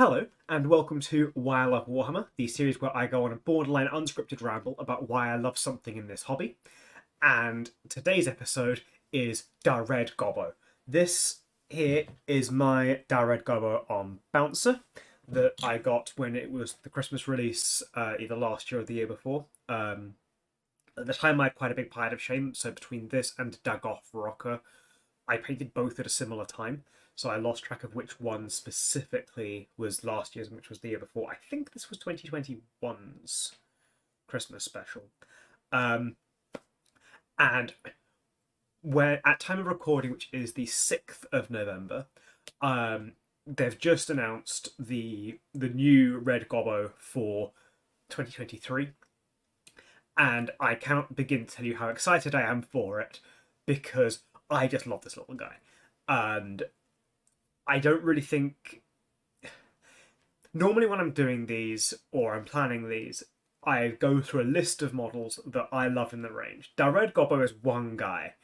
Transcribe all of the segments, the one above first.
Hello, and welcome to Why I Love Warhammer, the series where I go on a borderline unscripted ramble about why I love something in this hobby. And today's episode is the Red Gobbo. This here is my Red Gobbo on Bouncer that I got when it was the Christmas release, either last year or the year before. At the time, I had quite a big pile of shame, so between this and Dagoth Rocker, I painted both at a similar time. So I lost track of which one specifically was last year's and which was the year before. I think this was 2021's Christmas special. And when at time of recording, which is the 6th of November, they've just announced the new Red Gobbo for 2023. And I cannot begin to tell you how excited I am for it, because I just love this little guy. And I don't really think... Normally when I'm doing these, or I'm planning these, I go through a list of models that I love in the range. The Red Gobbo is one guy.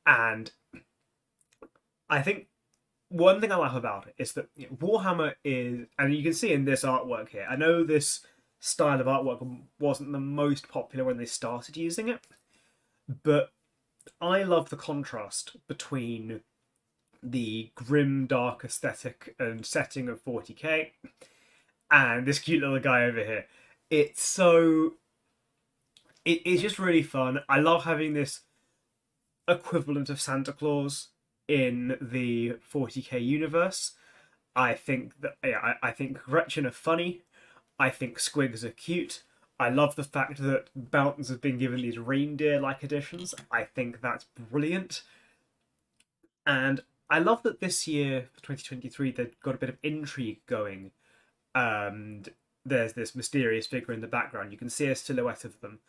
And I think one thing I love about it is that Warhammer is... And you can see in this artwork here, I know this style of artwork wasn't the most popular when they started using it, but I love the contrast between the grim, dark aesthetic and setting of 40k and this cute little guy over here. It's just really fun. I love having this equivalent of Santa Claus in the 40k universe. I think I think Gretchen are funny. I think Squigs are cute. I love the fact that Bountons have been given these reindeer-like additions. I think that's brilliant. And I love that this year, for 2023, they've got a bit of intrigue going. And there's this mysterious figure in the background. You can see a silhouette of them.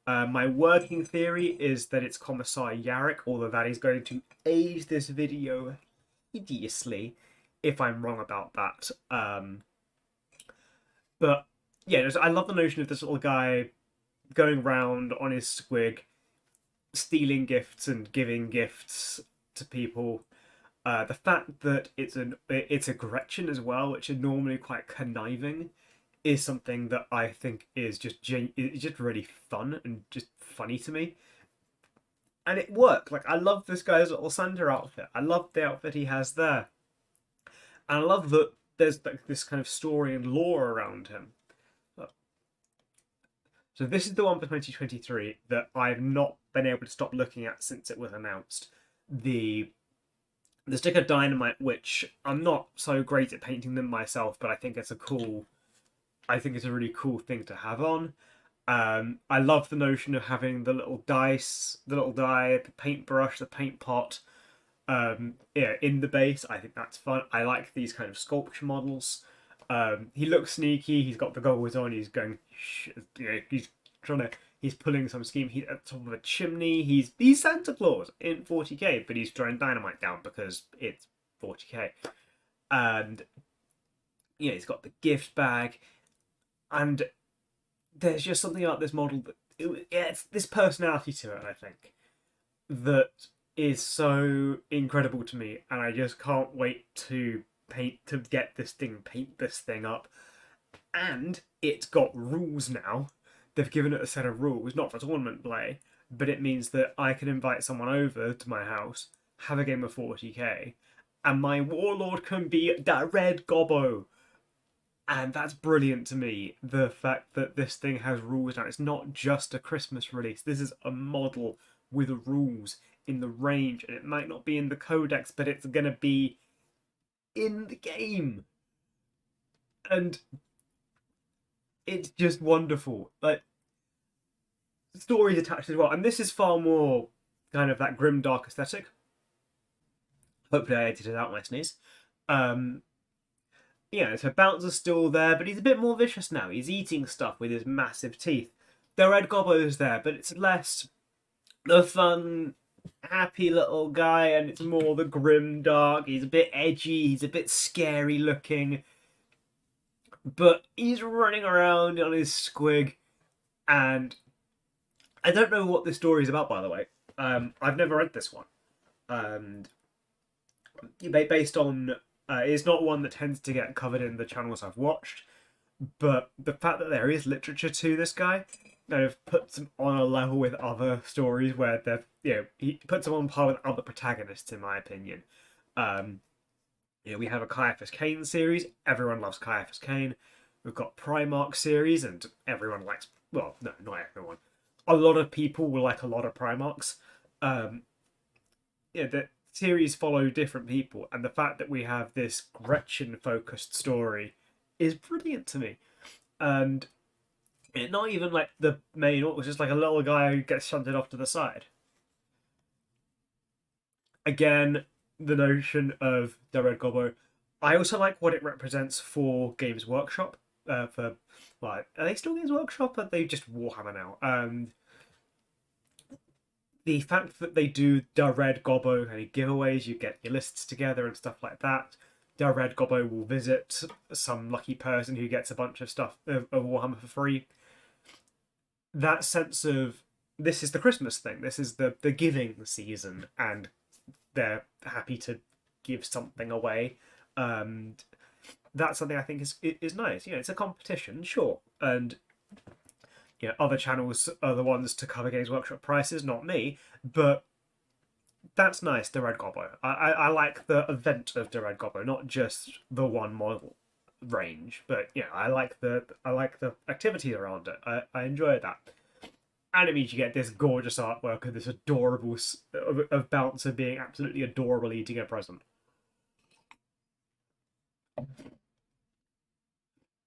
My working theory is that it's Commissar Yarrick, although that is going to age this video hideously if I'm wrong about that. But yeah, I love the notion of this little guy going around on his squig, stealing gifts and giving gifts to people. The fact that it's a Gretchen as well, which are normally quite conniving, is something that I think is just really fun and just funny to me. And it worked. Like, I love this guy's little Santa outfit. I love the outfit he has there. And I love that there's like this kind of story and lore around him. So this is the one for 2023 that I've not been able to stop looking at since it was announced. The stick of dynamite, which I'm not so great at painting them myself, but I think it's a really cool thing to have on. I love the notion of having the little dice, the little die, the paintbrush, the paint pot, in the base. I think that's fun. I like these kind of sculpture models. He looks sneaky. He's got the goggles on. He's going, he's pulling some scheme. He's at the top of a chimney. He's Santa Claus in 40k, but he's throwing dynamite down because it's 40k. And he's got the gift bag, and there's just something about this model that it's this personality to it, I think, that is so incredible to me, and I just can't wait to paint this thing up. And it's got rules now. They've given it a set of rules, not for tournament play, but it means that I can invite someone over to my house, have a game of 40k, and my warlord can be the Red Gobbo. And that's brilliant to me, the fact that this thing has rules now. It's not just a Christmas release. This is a model with rules in the range, and it might not be in the codex, but it's going to be in the game. And it's just wonderful. Like, stories attached as well. And this is far more kind of that grim, dark aesthetic. Hopefully I edited out my sneeze. So Bouncer's still there, but he's a bit more vicious now. He's eating stuff with his massive teeth. The Red Gobbo's there, but it's less the fun, happy little guy, and it's more the grim, dark. He's a bit edgy, he's a bit scary looking. But he's running around on his squig, and I don't know what this story is about, by the way. I've never read this one. And based on It's not one that tends to get covered in the channels I've watched, but the fact that there is literature to this guy kind of puts him on a level with other stories where they're, he puts him on par with other protagonists, in my opinion. Um, we have a Caiaphas Cain series. Everyone loves Caiaphas Cain. We've got Primarch series, and everyone likes. Well, no, not everyone. A lot of people will like a lot of Primarchs. Um, the series follow different people, and the fact that we have this Gretchen-focused story is brilliant to me. And it not even like the main orc was just like a little guy who gets shunted off to the side. Again, the notion of the Red Gobbo. I also like what it represents for Games Workshop. For like, are they still Games Workshop? Or are they just Warhammer now? The fact that they do the Red Gobbo kind of giveaways, you get your lists together and stuff like that. The Red Gobbo will visit some lucky person who gets a bunch of stuff of Warhammer for free. That sense of this is the Christmas thing, this is the giving season, and they're happy to give something away. That's something I think is nice. It's a competition, sure, and other channels are the ones to cover Games Workshop prices, not me, but that's nice. The Red Gobbo. I like the event of the Red Gobbo, not just the one model range, but I like the activity around it. I enjoy that. And it means you get this gorgeous artwork of this adorable of Bouncer being absolutely adorable eating a present.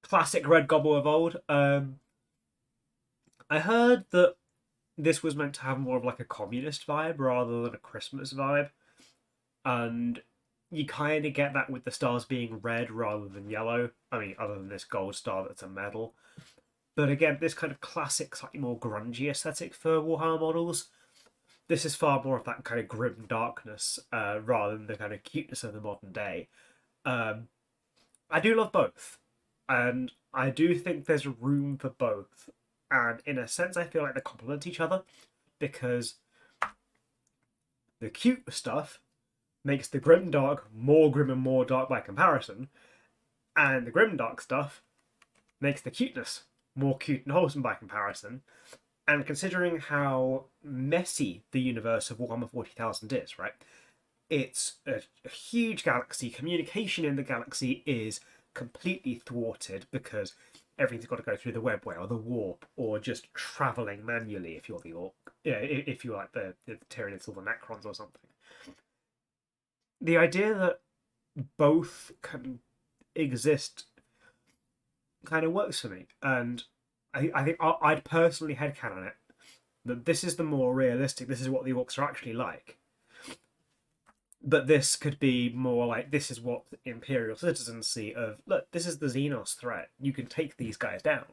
Classic Red Gobbo of old. I heard that this was meant to have more of like a communist vibe rather than a Christmas vibe, and you kind of get that with the stars being red rather than yellow. I mean, other than this gold star that's a medal. But again, this kind of classic, slightly more grungy aesthetic for Warhammer models. This is far more of that kind of grim darkness rather than the kind of cuteness of the modern day. I do love both, and I do think there's room for both. And in a sense, I feel like they complement each other, because the cute stuff makes the grimdark more grim and more dark by comparison, and the grimdark stuff makes the cuteness more cute and wholesome by comparison. And considering how messy the universe of Warhammer 40,000 is, right? It's a huge galaxy. Communication in the galaxy is completely thwarted because everything's got to go through the webway or the warp, or just travelling manually if you're the orc. If you're like the Tyranids or the Necrons or something. The idea that both can exist kind of works for me, and I think I'd personally headcanon it that this is the more realistic. This is what the orcs are actually like. But this could be more like, this is what Imperial citizens see of, look, this is the Xenos threat. You can take these guys down.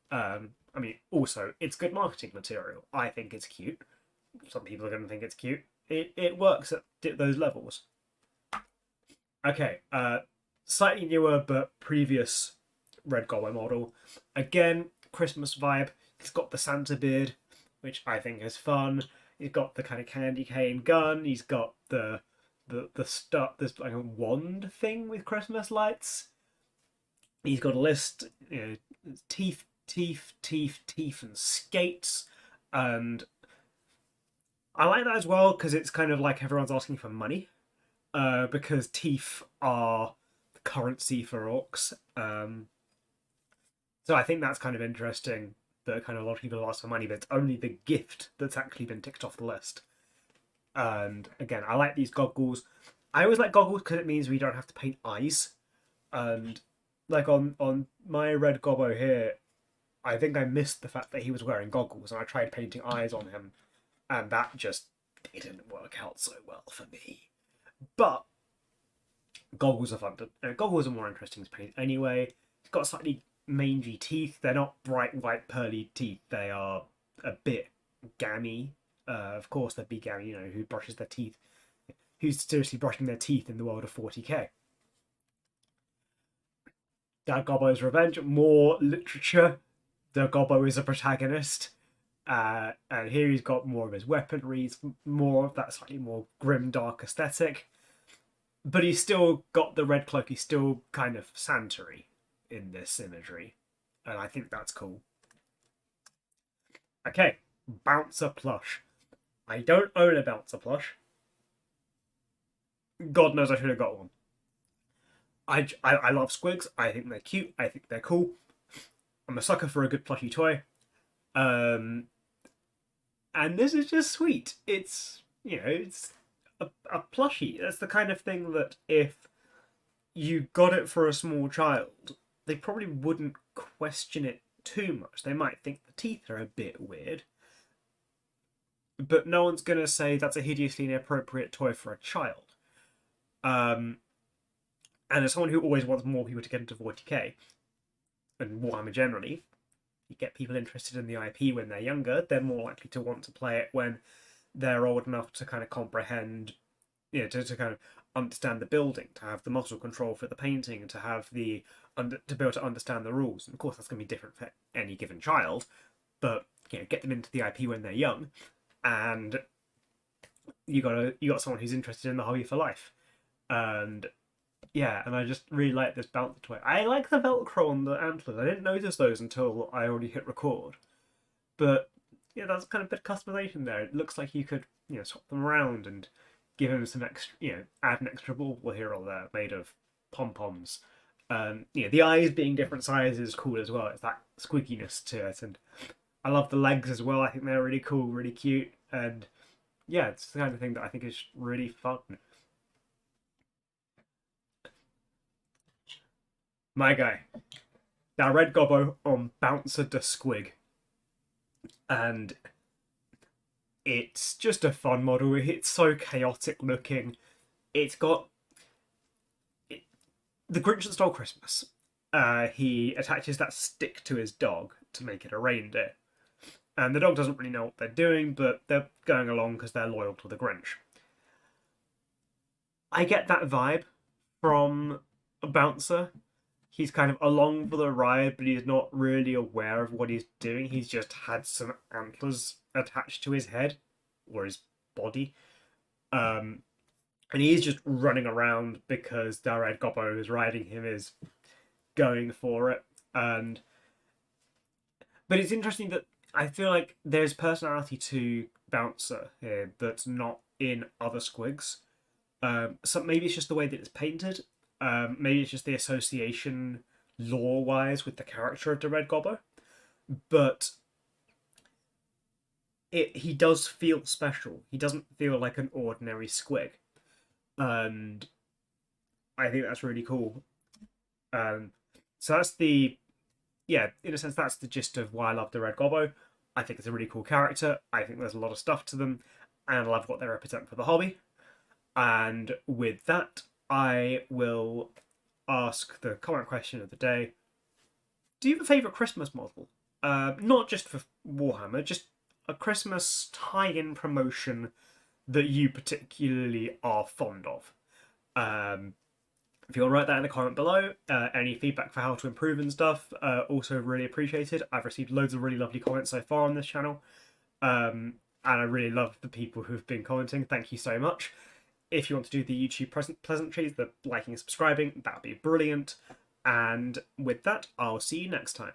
I mean, also, it's good marketing material. I think it's cute. Some people are going to think it's cute. It works at those levels. Okay, slightly newer but previous Red Gobbo model. Again, Christmas vibe. He's got the Santa beard, which I think is fun. He's got the kind of candy cane gun. He's got the stuff. There's like a wand thing with Christmas lights. He's got a list, teeth, and skates, and I like that as well because it's kind of like everyone's asking for money, because teeth are the currency for orcs. So I think that's kind of interesting that kind of a lot of people ask for money, but it's only the gift that's actually been ticked off the list. And again, I like these goggles. I always like goggles because it means we don't have to paint eyes. And like on my Red Gobbo here, I think I missed the fact that he was wearing goggles, and I tried painting eyes on him, and that just didn't work out so well for me. But goggles are fun. Goggles are more interesting to paint anyway. He's got slightly mangy teeth. They're not bright white pearly teeth. They are a bit gammy. Of course, there'd be gammy, who brushes their teeth, who's seriously brushing their teeth in the world of 40k. Dad Gobbo's Revenge, more literature. The Gobbo is a protagonist, and here he's got more of his weaponry, more of that slightly more grim, dark aesthetic. but he's still got the red cloak. He's still kind of Santa-y in this imagery, and I think that's cool. Okay, Bouncer plush. I don't own a Bouncer plush. God knows I should have got one. I love squigs. I think they're cute. I think they're cool. I'm a sucker for a good plushy toy. And this is just sweet. It's, it's a plushie. That's the kind of thing that if you got it for a small child, they probably wouldn't question it too much. They might think the teeth are a bit weird, but no one's going to say that's a hideously inappropriate toy for a child. And as someone who always wants more people to get into 40k, and Warhammer generally, you get people interested in the IP when they're younger, they're more likely to want to play it when they're old enough to kind of comprehend, to kind of understand the building, to have the muscle control for the painting, to have to be able to understand the rules. And of course, that's going to be different for any given child, but get them into the IP when they're young, and you got someone who's interested in the hobby for life. And and I just really like this bouncer toy. I like the Velcro on the antlers. I didn't notice those until I already hit record. But that's kind of a bit of customization there. It looks like you could swap them around and give him some extra, add an extra bauble here or there made of pom-poms. The eyes being different sizes is cool as well. It's that squigginess to it. And I love the legs as well. I think they're really cool, really cute. And it's the kind of thing that I think is really fun. My guy, that Red Gobbo on Bouncer de Squig. And it's just a fun model. It's so chaotic looking. It's got the Grinch that Stole Christmas. He attaches that stick to his dog to make it a reindeer. And the dog doesn't really know what they're doing, but they're going along because they're loyal to the Grinch. I get that vibe from a Bouncer. He's kind of along for the ride, but he's not really aware of what he's doing. He's just had some antlers attached to his head or his body. And he's just running around because the Red Gobbo who's riding him is going for it. But it's interesting that I feel like there's personality to Bouncer here that's not in other squigs. So maybe it's just the way that it's painted. Maybe it's just the association lore-wise with the character of the Red Gobbo, but he does feel special. He doesn't feel like an ordinary squig, and I think that's really cool. So that's in a sense, that's the gist of why I love the Red Gobbo. I think it's a really cool character. I think there's a lot of stuff to them, and I love what they represent for the hobby. And with that, I will ask the comment question of the day. Do you have a favourite Christmas model? Not just for Warhammer, just a Christmas tie-in promotion that you particularly are fond of. If you want to write that in the comment below, any feedback for how to improve and stuff, also really appreciated. I've received loads of really lovely comments so far on this channel, and I really love the people who've been commenting. Thank you so much. If you want to do the YouTube pleasantries, the liking and subscribing, that would be brilliant. And with that, I'll see you next time.